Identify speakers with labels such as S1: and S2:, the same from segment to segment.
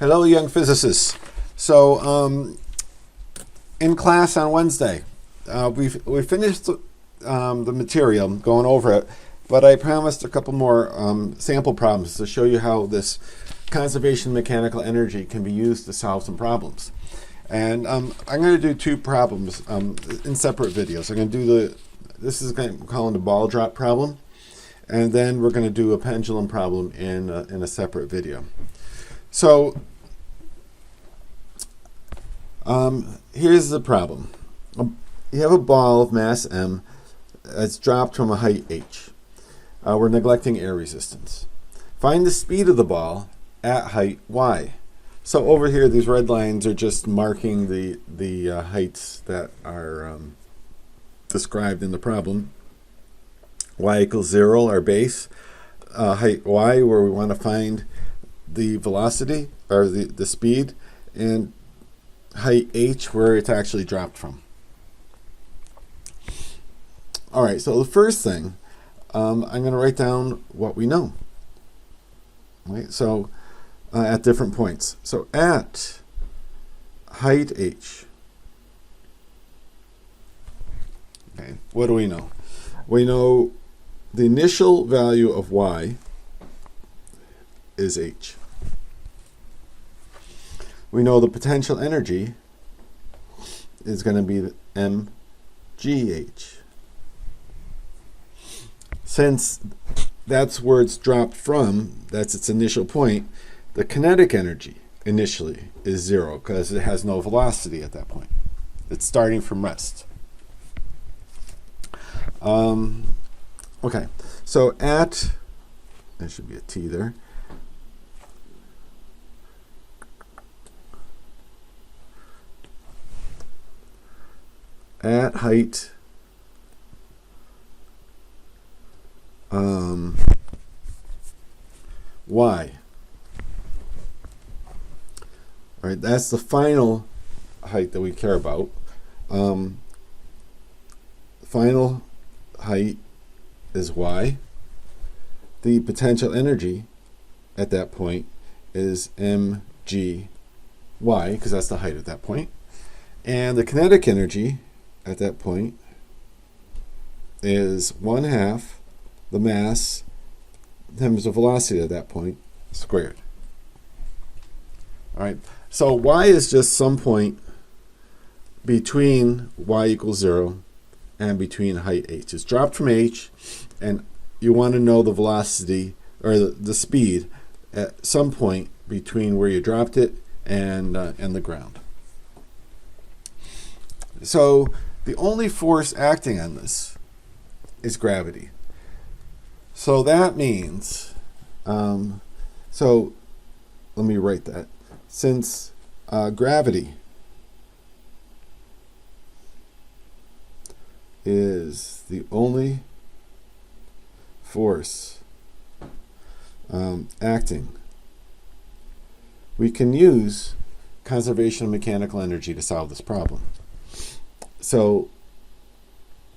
S1: Hello, young physicists. So, in class on Wednesday, we finished the material, going over it, but I promised a couple more sample problems to show you how this conservation mechanical energy can be used to solve some problems. And I'm going to do two problems in separate videos. I'm going to do this is going to call it the ball drop problem, and then we're going to do a pendulum problem in a separate video. So here's the problem. You have a ball of mass m that's dropped from a height h. We're neglecting air resistance. Find the speed of the ball at height y. So over here, these red lines are just marking the heights that are described in the problem. Y equals 0, our base. Height y, where we want to find the velocity, or the speed, and height h, where it's actually dropped from. All right, so the first thing, I'm going to write down what we know. Right, so at different points. So at height h, okay, what do we know? We know the initial value of y is h. We know the potential energy is going to be mgh. Since that's where it's dropped from, that's its initial point, the kinetic energy initially is 0 because it has no velocity at that point. It's starting from rest. Okay, so at, there should be a T there. At height y. All right, that's the final height that we care about. Final height is y. The potential energy at that point is mg y, because that's the height at that point. And the kinetic energy at that point is 1/2 the mass times the velocity at that point squared. All right, so y is just some point between y equals 0 and between height h. It's dropped from h, and you want to know the velocity, or the speed, at some point between where you dropped it and the ground. So the only force acting on this is gravity. So that means, so let me write that. Since gravity is the only force acting, we can use conservation of mechanical energy to solve this problem. So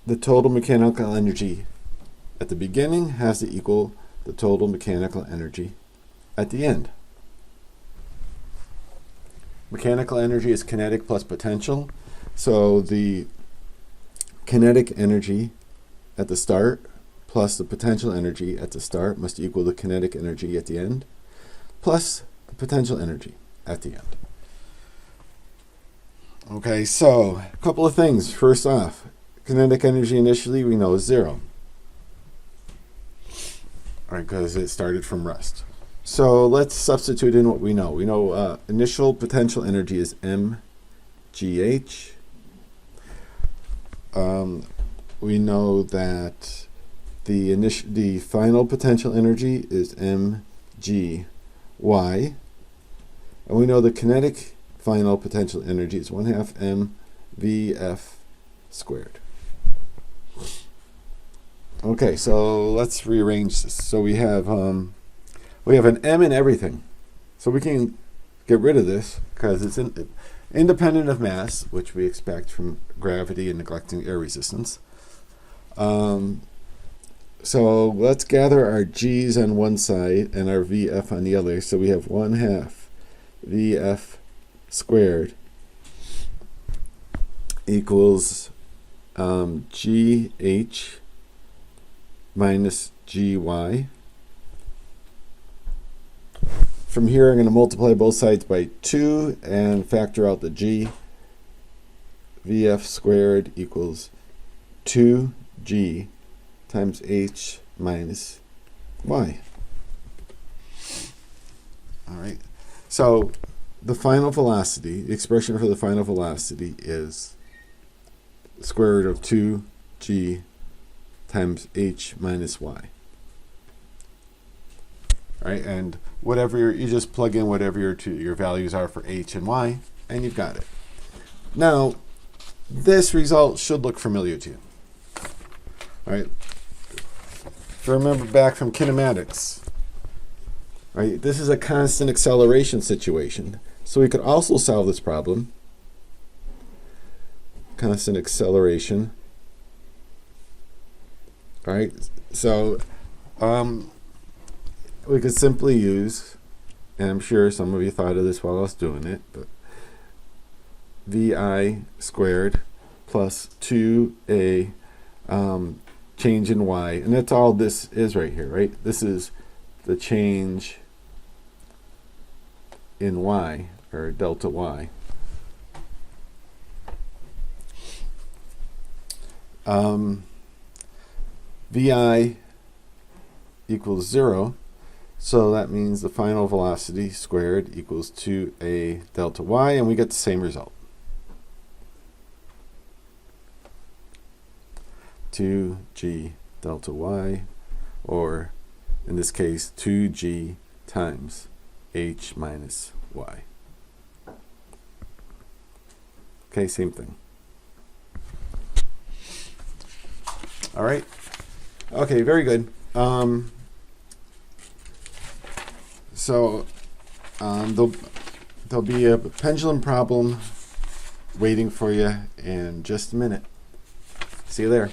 S1: the total mechanical energy at the beginning has to equal the total mechanical energy at the end. Mechanical energy is kinetic plus potential. So the kinetic energy at the start plus the potential energy at the start must equal the kinetic energy at the end plus the potential energy at the end. Okay, so a couple of things. First off, kinetic energy initially we know is 0. All right, because it started from rest. So let's substitute in what we know. We know initial potential energy is mgh. We know that the final potential energy is mgy, and we know the kinetic final potential energy is 1/2 mvf squared. Okay, so let's rearrange this. So we have an m in everything. So we can get rid of this because it's independent of mass, which we expect from gravity and neglecting air resistance. So let's gather our g's on one side and our vf on the other. So we have 1/2 VF squared equals GH minus GY. From here, I'm going to multiply both sides by 2 and factor out the G. VF squared equals 2G times H minus Y. All right. So the final velocity, the expression for the final velocity is the square root of 2G times H minus Y. All right, and whatever you just plug in whatever your values are for H and Y, and you've got it. Now, this result should look familiar to you. All right. If you remember back from kinematics, right, this is a constant acceleration situation. So we could also solve this problem. Constant acceleration. All right. So we could simply use, and I'm sure some of you thought of this while I was doing it, but VI squared plus 2A change in Y. And that's all this is right here, right? This is the change in Y, or delta Y. VI equals 0. So that means the final velocity squared equals 2A delta Y, and we get the same result. 2G delta Y, or in this case, 2G times H minus Y. Okay, same thing. All right. Okay, very good. There'll be a pendulum problem waiting for you in just a minute. See you there.